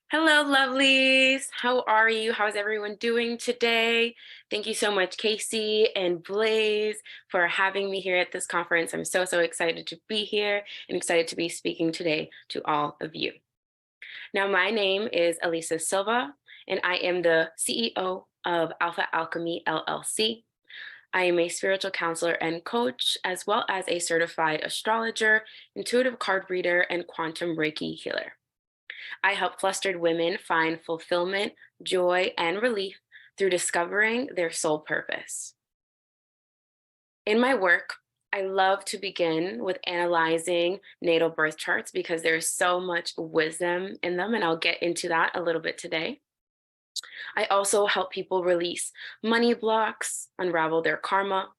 Hello, lovelies. How are you? How's everyone doing today? Thank you so much, Casey and Blaze, for having me here at this conference. I'm so excited to be here and excited to be speaking today to all of you. Now, my name is Alyssa Silva, and I am the CEO of Alpha Alchemy LLC. I am a spiritual counselor and coach, as well as a certified astrologer, intuitive card reader, and quantum Reiki healer. I help flustered women find fulfillment, joy, and relief through discovering their soul purpose. In my work, I love to begin with analyzing natal birth charts because there's so much wisdom in them, and I'll get into that a little bit today. I also help people release money blocks, unravel their karma.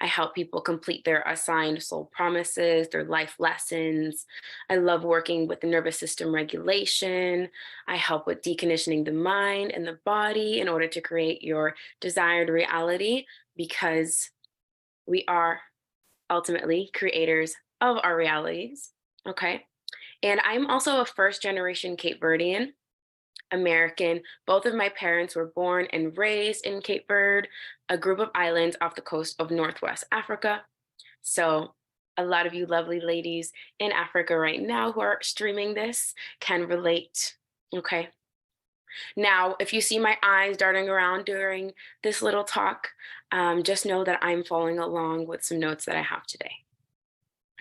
I help people complete their assigned soul promises, their life lessons. I love working with the nervous system regulation. I help with deconditioning the mind and the body in order to create your desired reality because we are ultimately creators of our realities. Okay. And I'm also a first generation Cape Verdean American. Both of my parents were born and raised in Cape Verde, a group of islands off the coast of Northwest Africa. So, a lot of you lovely ladies in Africa right now who are streaming this can relate. Okay. Now, if you see my eyes darting around during this little talk, just know that I'm following along with some notes that I have today.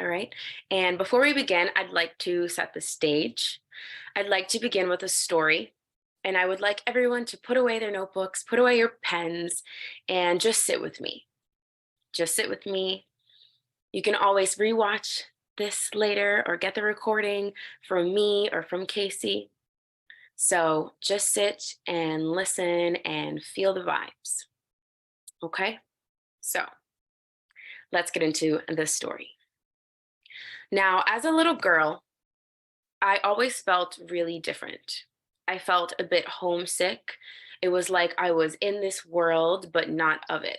All right. And before we begin, I'd like to set the stage. I'd like to begin with a story. And I would like everyone to put away their notebooks, put away your pens, and just sit with me. Just sit with me. You can always rewatch this later or get the recording from me or from Casey. So just sit and listen and feel the vibes. Okay? So let's get into this story. Now, as a little girl, I always felt really different. I felt a bit homesick. It was like I was in this world, but not of it.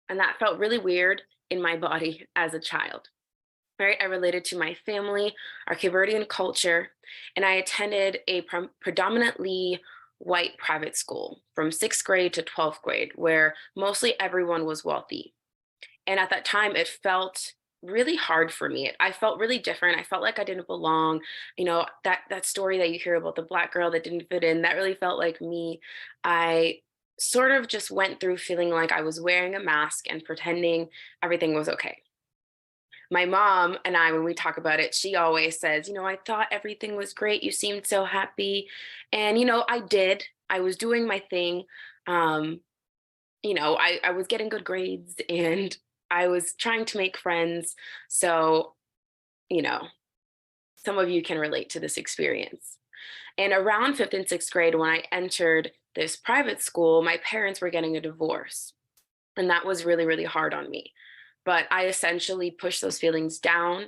And that felt really weird in my body as a child. Right? I related to my family, our Cape culture, and I attended a predominantly white private school from sixth grade to 12th grade, where mostly everyone was wealthy. And at that time, it felt really hard for me. I felt really different. I felt like I didn't belong. You know, that story that you hear about the black girl that didn't fit in, that really felt like me. I sort of just went through feeling like I was wearing a mask and pretending everything was okay. My mom and I, when we talk about it, she always says, I thought everything was great. You seemed so happy. And, I did. I was doing my thing. Um, I was getting good grades and I was trying to make friends. So, you know, some of you can relate to this experience. And around fifth and sixth grade, when I entered this private school, my parents were getting a divorce. And that was really hard on me. But I essentially pushed those feelings down.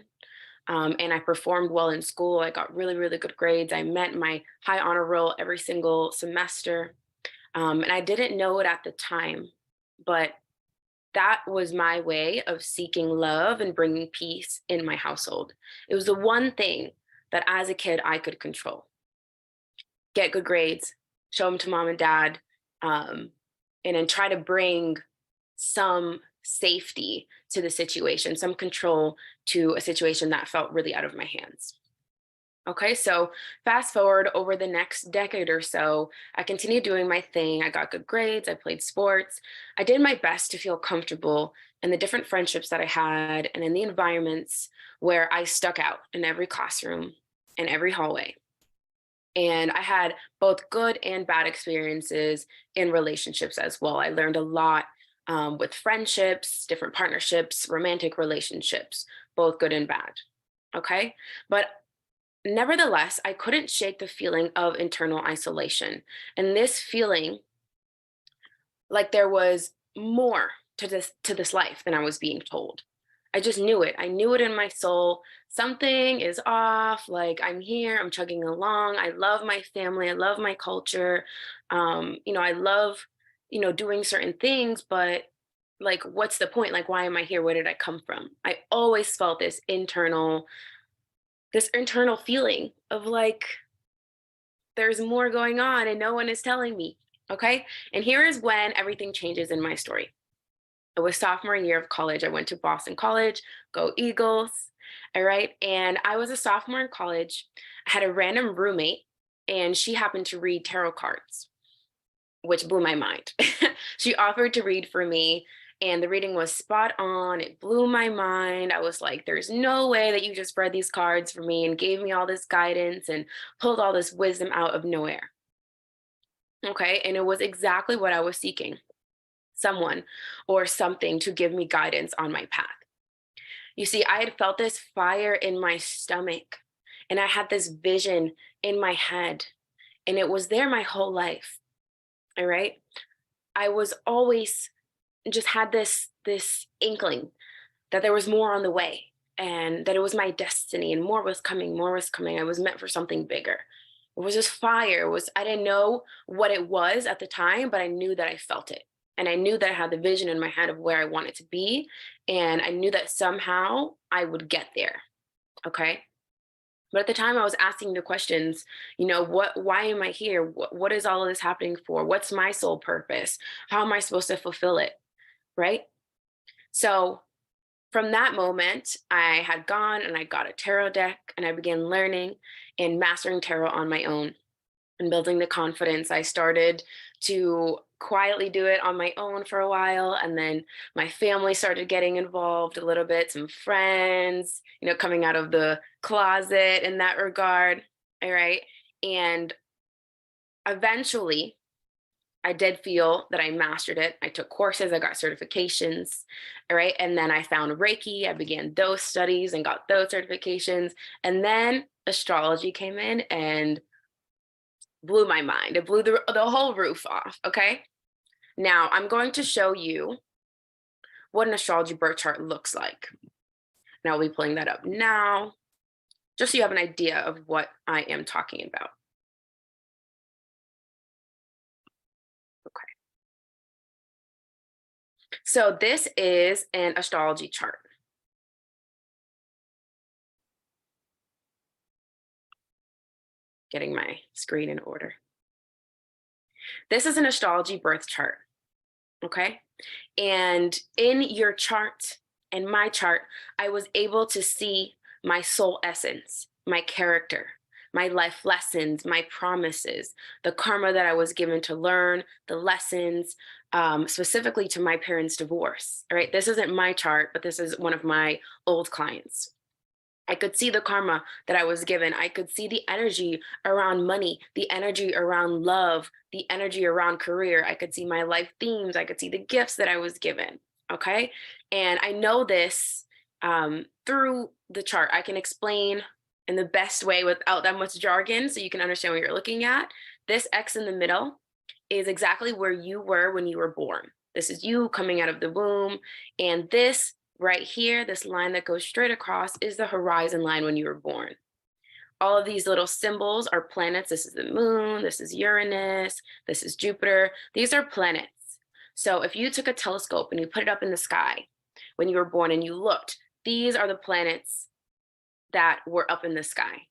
And I performed well in school. I got really good grades. I met my high honor roll every single semester. And I didn't know it at the time, but that was my way of seeking love and bringing peace in my household. It was the one thing that as a kid I could control: get good grades, show them to mom and dad, and then try to bring some safety to the situation, some control to a situation that felt really out of my hands. Okay, so fast forward over the next decade or so, I continued doing my thing. I got good grades, I played sports. I did my best to feel comfortable in the different friendships that I had and in the environments where I stuck out in every classroom and every hallway. And I had both good and bad experiences in relationships as well. I learned a lot with friendships, different partnerships, romantic relationships, both good and bad. Okay. But nevertheless, I couldn't shake the feeling of internal isolation. And this feeling like there was more to this life than I was being told. I just knew it. I knew it in my soul. Something is off. Like, I'm here, I'm chugging along. I love my family. I love my culture. I love, doing certain things, but like, what's the point? Like, why am I here? Where did I come from? I always felt this internal feeling of like, there's more going on and no one is telling me. Okay. And here is when everything changes in my story. It was sophomore year of college. I went to Boston College, go Eagles. All right. And I was a sophomore in college. I had a random roommate, and she happened to read tarot cards, which blew my mind. She offered to read for me, and the reading was spot on. It blew my mind. I was like, there's no way that you just read these cards for me and gave me all this guidance and pulled all this wisdom out of nowhere. Okay. And it was exactly what I was seeking, someone or something to give me guidance on my path. You see, I had felt this fire in my stomach, and I had this vision in my head, and it was there my whole life. All right. I was always just had this inkling that there was more on the way, and that it was my destiny, and more was coming, more was coming. I was meant for something bigger. It was just fire. It was, I didn't know what it was at the time, but I knew that I felt it. And I knew that I had the vision in my head of where I wanted to be. And I knew that somehow I would get there. Okay. But at the time I was asking the questions, why am I here? What is all of this happening for? What's my soul purpose? How am I supposed to fulfill it? Right. So from that moment, I had gone and I got a tarot deck, and I began learning and mastering tarot on my own and building the confidence. I started to quietly do it on my own for a while. And then my family started getting involved a little bit, some friends, coming out of the closet in that regard. All right. And eventually, I did feel that I mastered it. I took courses, I got certifications, all right? And then I found Reiki. I began those studies and got those certifications. And then astrology came in and blew my mind. It blew the whole roof off, okay? Now, I'm going to show you what an astrology birth chart looks like. And I'll be pulling that up now, just so you have an idea of what I am talking about. So this is an astrology chart. Getting my screen in order. This is an astrology birth chart, okay? And in your chart and my chart, I was able to see my soul essence, my character, my life lessons, my promises, the karma that I was given to learn, the lessons, specifically to my parents' divorce. All right, this isn't my chart, but this is one of my old clients. I could see the karma that I was given. I could see the energy around money, the energy around love, the energy around career. I could see my life themes. I could see the gifts that I was given. Okay. And I know this through the chart. I can explain in the best way without that much jargon so you can understand what you're looking at. This X in the middle is exactly where you were when you were born. This is you coming out of the womb. And this right here, this line that goes straight across, is the horizon line when you were born. All of these little symbols are planets. This is the moon, this is Uranus, this is Jupiter. These are planets. So if you took a telescope and you put it up in the sky when you were born and you looked, these are the planets that were up in the sky,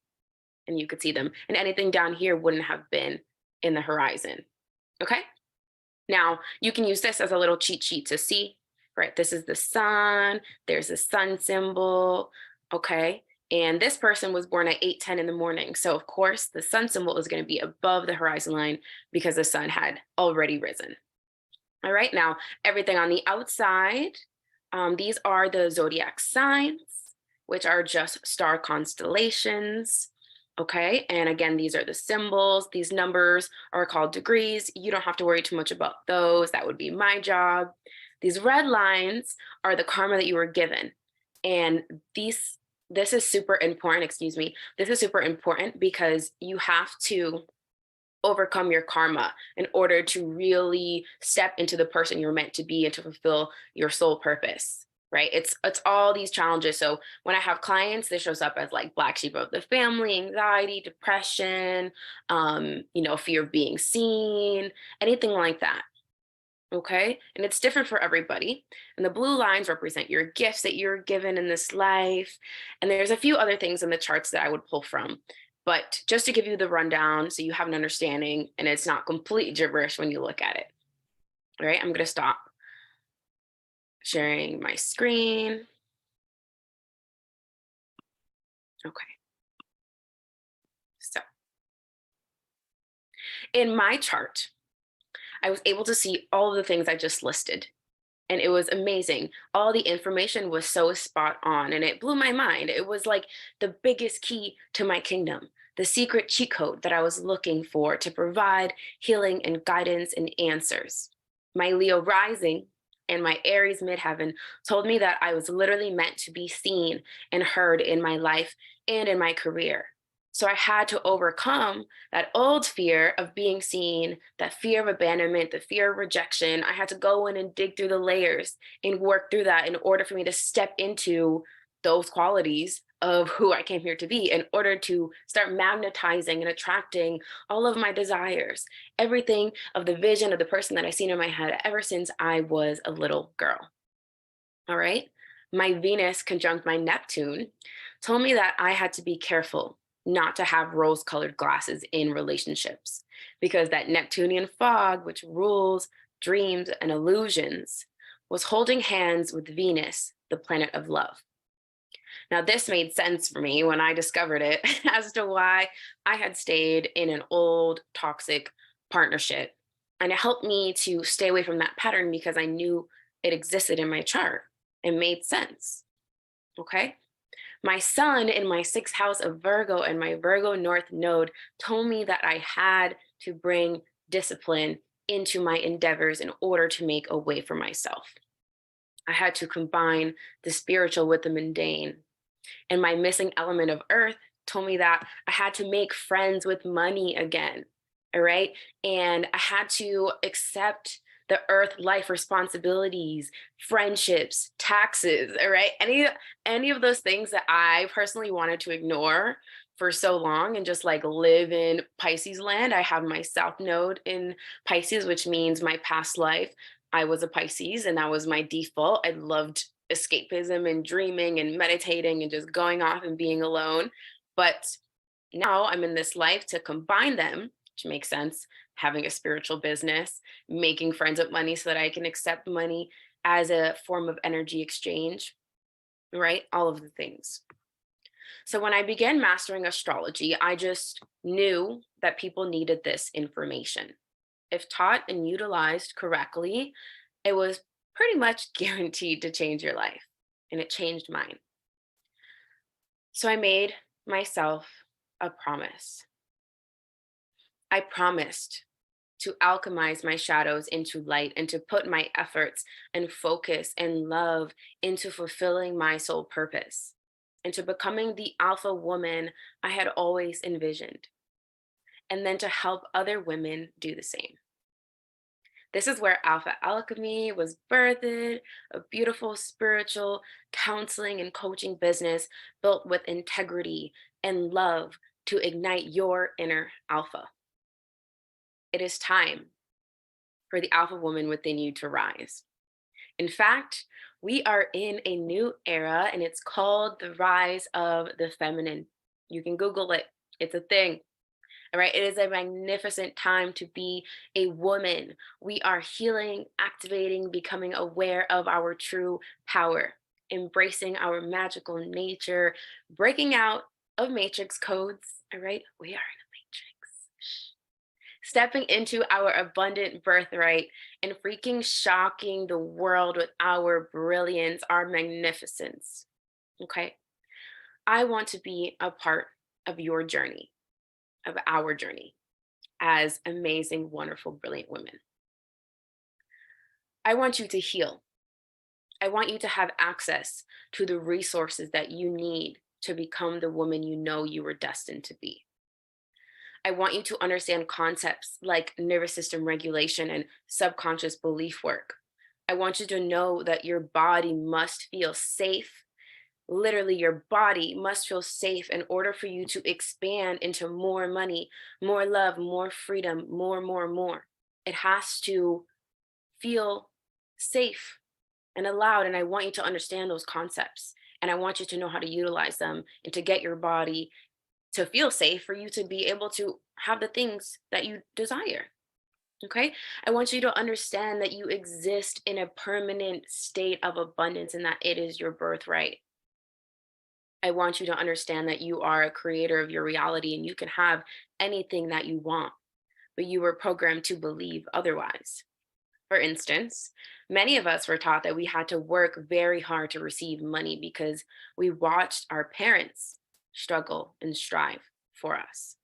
and you could see them. And anything down here wouldn't have been in the horizon. Okay? Now, you can use this as a little cheat sheet to see, right? This is the sun. There's a sun symbol, okay? And this person was born at 8:10 in the morning. So, of course, the sun symbol is going to be above the horizon line because the sun had already risen. All right, now, everything on the outside, these are the zodiac signs, which are just star constellations. Okay, and again, these are the symbols. These numbers are called degrees. You don't have to worry too much about those. That would be my job. These red lines are the karma that you were given. And this is super important, This is super important because you have to overcome your karma in order to really step into the person you're meant to be and to fulfill your soul purpose. Right? It's all these challenges. So when I have clients, this shows up as like black sheep of the family, anxiety, depression, fear of being seen, anything like that. Okay. And it's different for everybody. And the blue lines represent your gifts that you're given in this life. And there's a few other things in the charts that I would pull from. But just to give you the rundown so you have an understanding and it's not complete gibberish when you look at it. All right, I'm going to stop sharing my screen. Okay. So in my chart, I was able to see all of the things I just listed. And it was amazing. All the information was so spot on and it blew my mind. It was like the biggest key to my kingdom, the secret cheat code that I was looking for to provide healing and guidance and answers. My Leo rising and my Aries midheaven told me that I was literally meant to be seen and heard in my life and in my career. So I had to overcome that old fear of being seen, that fear of abandonment, the fear of rejection. I had to go in and dig through the layers and work through that in order for me to step into those qualities of who I came here to be, in order to start magnetizing and attracting all of my desires, everything of the vision of the person that I seen in my head ever since I was a little girl. All right. My Venus conjunct my Neptune told me that I had to be careful not to have rose colored glasses in relationships because that Neptunian fog, which rules dreams and illusions, was holding hands with Venus, the planet of love. Now, this made sense for me when I discovered it as to why I had stayed in an old toxic partnership. And it helped me to stay away from that pattern because I knew it existed in my chart. It made sense. Okay. My sun in my sixth house of Virgo and my Virgo North node told me that I had to bring discipline into my endeavors in order to make a way for myself. I had to combine the spiritual with the mundane. And my missing element of earth told me that I had to make friends with money again. All right. And I had to accept the earth life responsibilities, friendships, taxes. All right. Any of those things that I personally wanted to ignore for so long and just like live in Pisces land. I have my South Node in Pisces, which means my past life. I was a Pisces and that was my default. I loved escapism and dreaming and meditating and just going off and being alone. But now I'm in this life to combine them, which makes sense. Having a spiritual business, making friends with money so that I can accept money as a form of energy exchange, right? All of the things. So when I began mastering astrology, I just knew that people needed this information. If taught and utilized correctly, it was pretty much guaranteed to change your life. And it changed mine. So I made myself a promise. I promised to alchemize my shadows into light and to put my efforts and focus and love into fulfilling my soul purpose and to becoming the alpha woman I had always envisioned, and then to help other women do the same. This is where Alpha Alchemy was birthed, a beautiful spiritual counseling and coaching business built with integrity and love to ignite your inner alpha. It is time for the alpha woman within you to rise. In fact, we are in a new era and it's called the rise of the feminine. You can Google it, it's a thing. All right, it is a magnificent time to be a woman. We are healing, activating, becoming aware of our true power, embracing our magical nature, breaking out of matrix codes. All right, we are in a matrix. Stepping into our abundant birthright and freaking shocking the world with our brilliance, our magnificence. Okay, I want to be a part of your journey, of our journey as amazing, wonderful, brilliant women. I want you to heal. I want you to have access to the resources that you need to become the woman you know you were destined to be. I want you to understand concepts like nervous system regulation and subconscious belief work. I want you to know that your body must feel safe. Literally, your body must feel safe in order for you to expand into more money, more love, more freedom, more. It has to feel safe and allowed. And I want you to understand those concepts. And I want you to know how to utilize them and to get your body to feel safe, for you to be able to have the things that you desire. Okay. I want you to understand that you exist in a permanent state of abundance and that it is your birthright. I want you to understand that you are a creator of your reality and you can have anything that you want, but you were programmed to believe otherwise. For instance, many of us were taught that we had to work very hard to receive money because we watched our parents struggle and strive for us.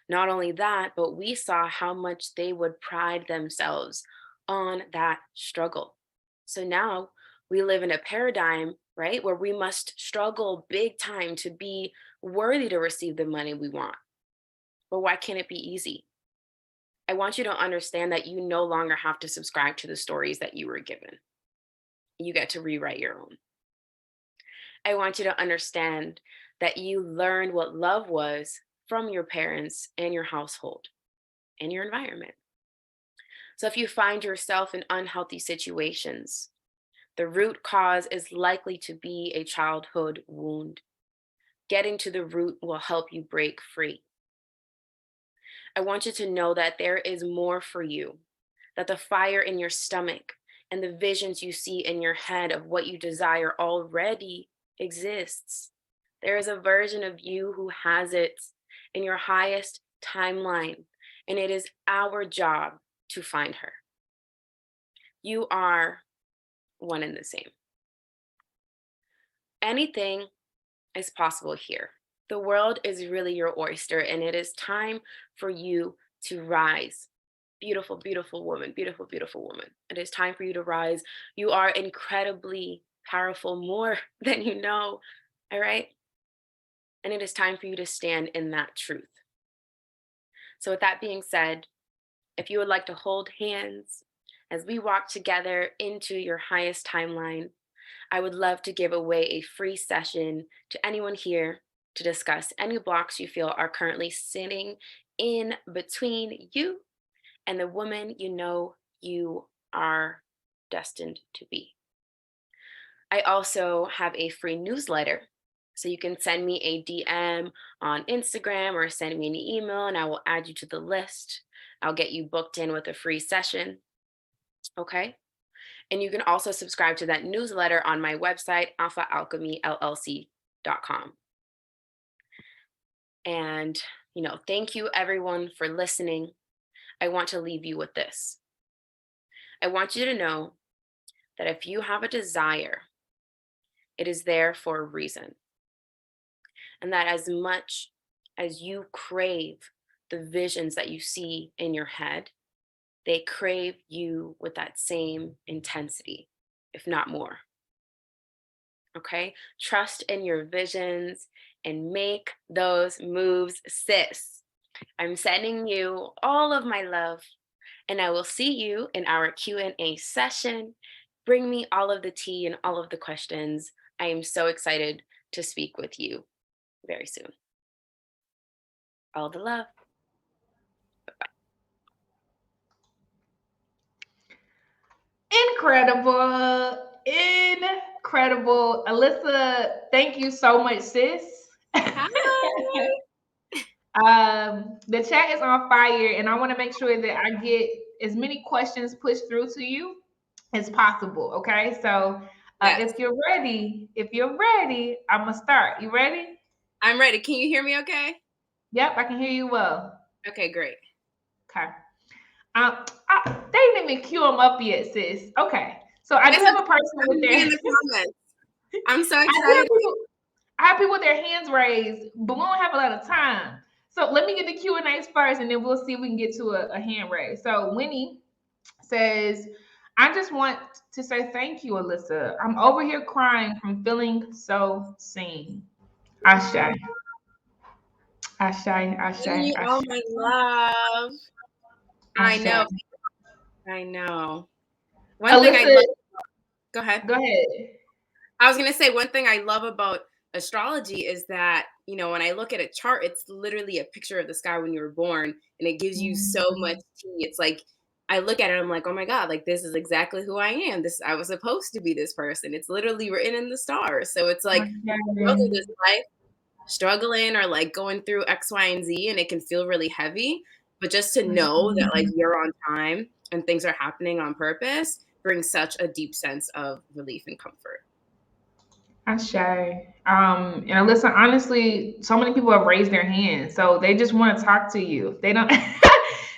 Not only that, but we saw how much they would pride themselves on that struggle. So now we live in a paradigm, right, where we must struggle big time to be worthy to receive the money we want. But why can't it be easy? I want you to understand that you no longer have to subscribe to the stories that you were given. You get to rewrite your own. I want you to understand that you learned what love was from your parents and your household and your environment. So if you find yourself in unhealthy situations, the root cause is likely to be a childhood wound. Getting to the root will help you break free. I want you to know that there is more for you, that the fire in your stomach and the visions you see in your head of what you desire already exists. There is a version of you who has it in your highest timeline, and it is our job to find her. You are one and the same. Anything is possible here. The world is really your oyster, and it is time for you to rise. Beautiful, beautiful woman, beautiful, beautiful woman. It is time for you to rise. You are incredibly powerful, more than you know. All right. And it is time for you to stand in that truth. So, with that being said, if you would like to hold hands as we walk together into your highest timeline, I would love to give away a free session to anyone here to discuss any blocks you feel are currently sitting in between you and the woman you know you are destined to be. I also have a free newsletter. So you can send me a DM on Instagram or send me an email and I will add you to the list. I'll get you booked in with a free session. Okay. And you can also subscribe to that newsletter on my website, alphaalchemyllc.com. And, thank you everyone for listening. I want to leave you with this. I want you to know that if you have a desire, it is there for a reason. And that as much as you crave the visions that you see in your head, they crave you with that same intensity, if not more. Okay? Trust in your visions and make those moves, sis. I'm sending you all of my love, and I will see you in our Q&A session. Bring me all of the tea and all of the questions. I am so excited to speak with you very soon. All the love. Incredible. Incredible. Alyssa, thank you so much, sis. Hi. The chat is on fire, and I want to make sure that I get as many questions pushed through to you as possible. Okay, so Yes, if you're ready, I'm gonna start. You ready? I'm ready. Can you hear me okay? Yep, I can hear you well. Okay, great. Okay. They didn't even queue them up yet, sis. Okay, so I do It's have okay. a person I'm with gonna be their. in the comments. I'm so I do have excited. people. I have people with their hands raised, but we don't have a lot of time. So let me get the Q and A's first, and then we'll see if we can get to a hand raise. So Winnie says, "I just want to say thank you, Alyssa. I'm over here crying from feeling so seen. Ashe, Ashe, Ashe, Sending you all Ashe, my love. I Ashe. know. I know. One thing I Alyssa, love. Go ahead. go ahead. I was gonna say one thing I love about astrology is that when I look at a chart, it's literally a picture of the sky when you were born, and it gives you so much tea. It's like I look at it, I'm like, oh my god, like this is exactly who I am. This I was supposed to be this person. It's literally written in the stars. So it's like go through Okay. this life struggling or like going through X, Y, and Z, and it can feel really heavy. But just to know that like Mhm. you're on time and things are happening on purpose brings such a deep sense of relief and comfort. Ashe. And Alyssa, honestly, so many people have raised their hands, so they just want to talk to you. They don't.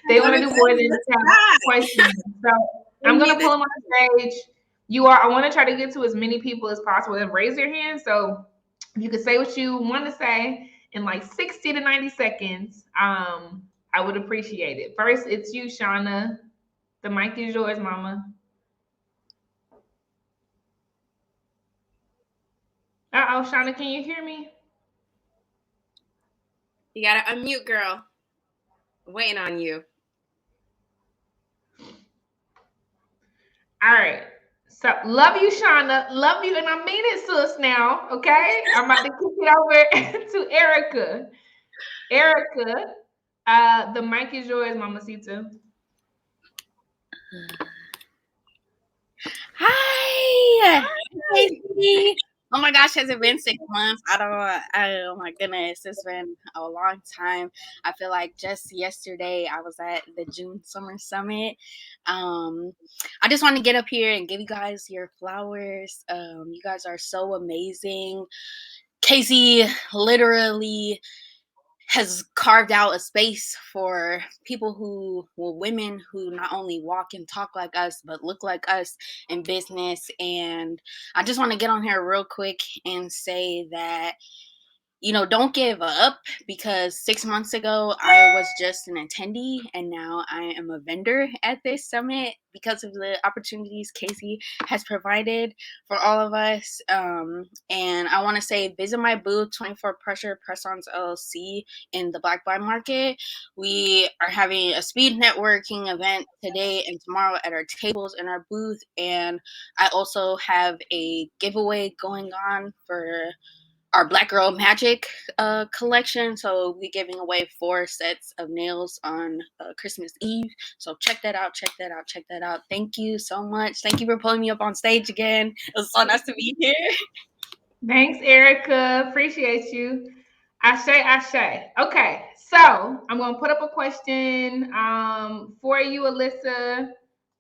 They want I'm to do more excited. than Let's just have chat. questions. So Bring I'm me gonna this. pull them on the stage. You are. I want to try to get to as many people as possible and raise their hands. So if you could say what you want to say in like 60 to 90 seconds, I would appreciate it. First, it's you, Shauna. The mic is yours, Mama. Uh oh, Shauna, can you hear me? You gotta unmute, girl. Waiting on you. All right. So love you, Shauna. Love you, and I mean it, sis. Now, okay. I'm about to kick it over to Erica. Erica, the mic is yours, Mamacita. Hi, Casey. Oh my gosh, has it been 6 months? I don't. Oh my goodness, it's been a long time. I feel like just yesterday I was at the June Summer Summit. I just want to get up here and give you guys your flowers. You guys are so amazing. Casey literally has carved out a space for people who, well, women who not only walk and talk like us, but look like us in business. And I just want to get on here real quick and say that, don't give up, because 6 months ago I was just an attendee and now I am a vendor at this summit because of the opportunities Casey has provided for all of us. And I want to say, visit my booth, 24 Pressure Press-Ons LLC in the Black Buy Market. We are having a speed networking event today and tomorrow at our tables in our booth. And I also have a giveaway going on for our Black Girl Magic collection. So we'll be giving away 4 sets of nails on Christmas Eve. So check that out, check that out, check that out. Thank you so much. Thank you for pulling me up on stage again. It was so nice to be here. Thanks, Erica. Appreciate you. Ashe, Ashe. Okay, so I'm going to put up a question for you, Alyssa.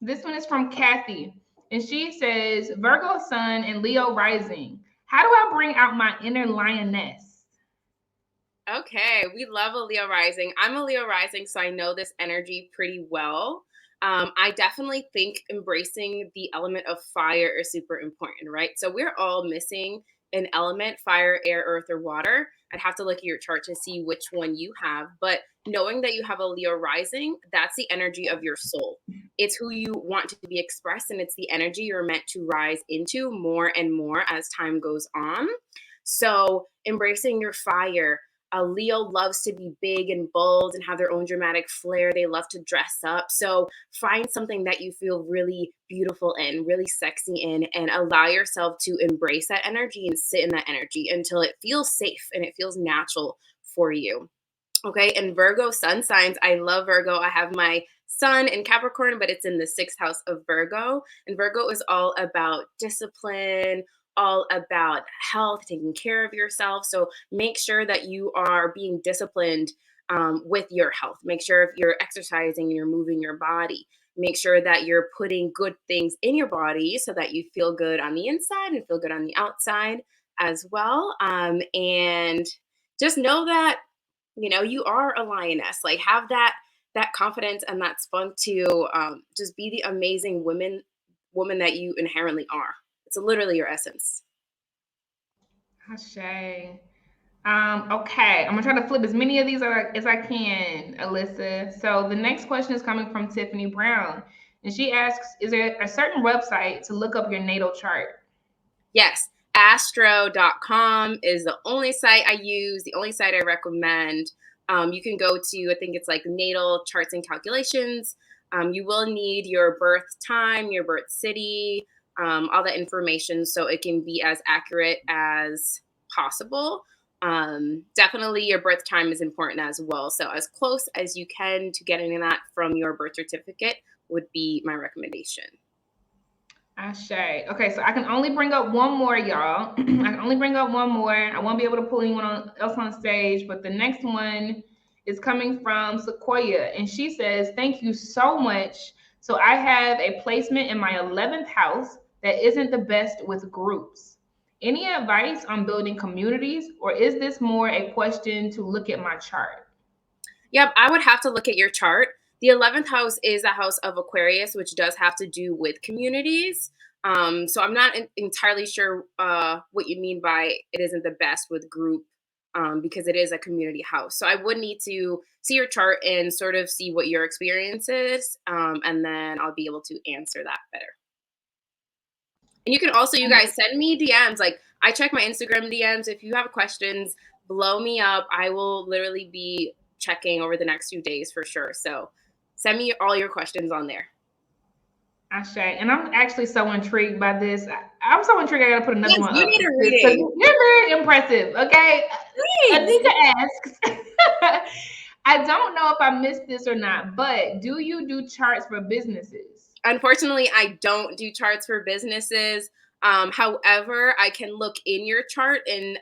This one is from Kathy, and she says, Virgo Sun and Leo Rising. How do I bring out my inner lioness? Okay, we love a Leo rising. I'm a Leo rising, so I know this energy pretty well. I definitely think embracing the element of fire is super important, right? So we're all missing an element: fire, air, earth, or water. I'd have to look at your chart to see which one you have. But knowing that you have a Leo rising, that's the energy of your soul. It's who you want to be expressed, and it's the energy you're meant to rise into more and more as time goes on. So embracing your fire. A Leo loves to be big and bold and have their own dramatic flair. They love to dress up. So find something that you feel really beautiful in, really sexy in, and allow yourself to embrace that energy and sit in that energy until it feels safe and it feels natural for you. Okay. And Virgo sun signs. I love Virgo. I have my sun in Capricorn, but it's in the 6th house of Virgo. And Virgo is all about discipline, all about health, taking care of yourself. So make sure that you are being disciplined with your health. Make sure if you're exercising and you're moving your body. Make sure that you're putting good things in your body so that you feel good on the inside and feel good on the outside as well. And just know that you are a lioness. Like, have that confidence and that spunk to just be the amazing woman that you inherently are. It's literally your essence. Ashe. Okay, I'm gonna try to flip as many of these as I can, Alyssa. So the next question is coming from Tiffany Brown, and she asks, "Is there a certain website to look up your natal chart?" Yes, astro.com is the only site I use, the only site I recommend. You can go to, I think it's like natal charts and calculations. You will need your birth time, your birth city, all that information so it can be as accurate as possible. Definitely your birth time is important as well. So as close as you can to getting that from your birth certificate would be my recommendation. Ashe. Okay, so I can only bring up one more, y'all. I can only bring up one more. I won't be able to pull anyone else on stage, but the next one is coming from Sequoia, and she says, "Thank you so much. So I have a placement in my 11th house that isn't the best with groups. Any advice on building communities, or is this more a question to look at my chart?" Yep, I would have to look at your chart. The 11th house is a house of Aquarius, which does have to do with communities. So I'm not entirely sure what you mean by it isn't the best with group, because it is a community house. So I would need to see your chart and sort of see what your experience is, and then I'll be able to answer that better. And you can also, you guys, send me DMs. Like, I check my Instagram DMs. If you have questions, blow me up. I will literally be checking over the next few days for sure. So send me all your questions on there. Ashe. And I'm actually so intrigued by this. I'm so intrigued. I gotta put another Yes, one you up need a because reading. you're very impressive. Okay, Thanks. Anika asks, I don't know if I missed this or not, but do you do charts for businesses? Unfortunately, I don't do charts for businesses. However, I can look in your chart, and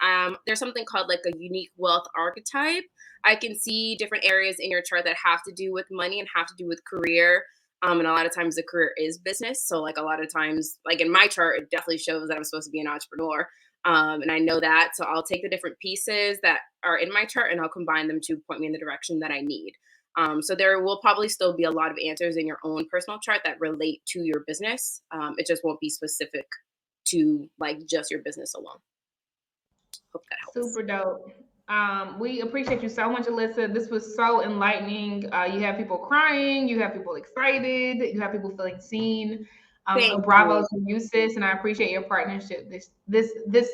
there's something called like a unique wealth archetype. I can see different areas in your chart that have to do with money and have to do with career. And a lot of times the career is business. So like a lot of times, like in my chart, it definitely shows that I'm supposed to be an entrepreneur. And I know that. So I'll take the different pieces that are in my chart and I'll combine them to point me in the direction that I need. So there will probably still be a lot of answers in your own personal chart that relate to your business. It just won't be specific to like just your business alone. Hope that helps. Super dope. We appreciate you so much, Alyssa. This was so enlightening. You have people crying, you have people excited, you have people feeling seen. A Thank bravo you. to you, sis, and I appreciate your partnership this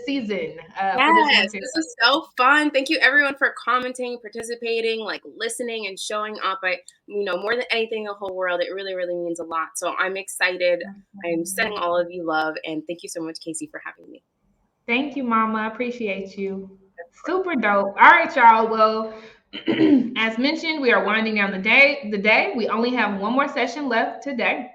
season for this Yes, winter. this is so fun. Thank you everyone for commenting, participating, like listening and showing up. More than anything in the whole world, it really, really means a lot. So I'm excited. I'm sending all of you love, and thank you so much, Casey, for having me. Thank you, Mama. I appreciate you. Super dope. All right, y'all. Well, as mentioned, we are winding down the day. We only have one more session left today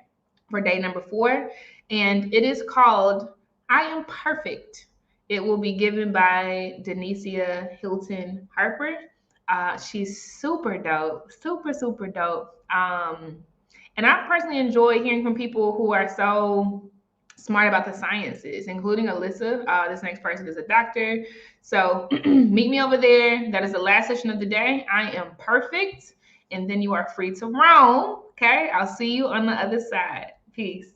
for day number 4, and it is called "I Am Perfect." It will be given by Denicia Hilton Harper. She's super dope, super dope. And I personally enjoy hearing from people who are so smart about the sciences, including Alyssa. This next person is a doctor. So meet me over there. That is the last session of the day. I am perfect. And then you are free to roam. Okay. I'll see you on the other side. Peace.